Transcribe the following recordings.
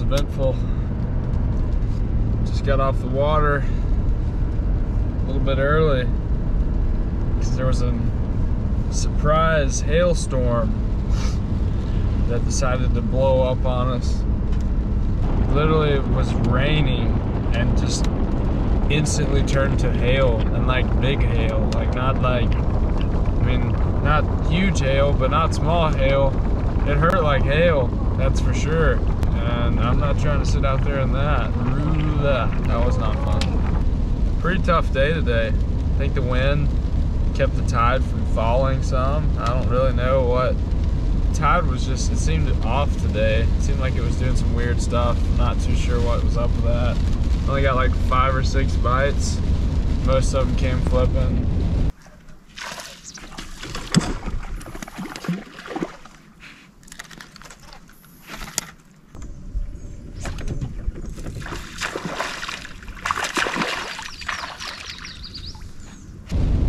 eventful. Just got off the water a little bit early because there was a surprise hailstorm that decided to blow up on us. Literally, it was raining and just instantly turned to hail, and like big hail, like not like, I mean, not huge hail, but not small hail. It hurt like hail, that's for sure. And I'm not trying to sit out there in that. That was not fun. Pretty tough day today. I think the wind kept the tide from falling some. I don't really know what. The tide was just, it seemed off today. It seemed like it was doing some weird stuff. Not too sure what was up with that. Only got like 5 or 6 bites. Most of them came flipping.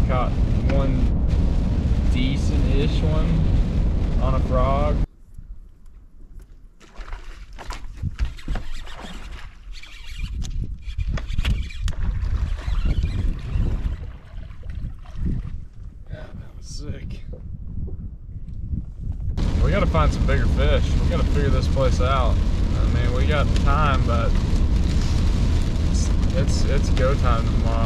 Caught one decent-ish one on a frog. Yeah, that was sick. We gotta find some bigger fish. We gotta figure this place out. I mean, we got time, but it's go time tomorrow.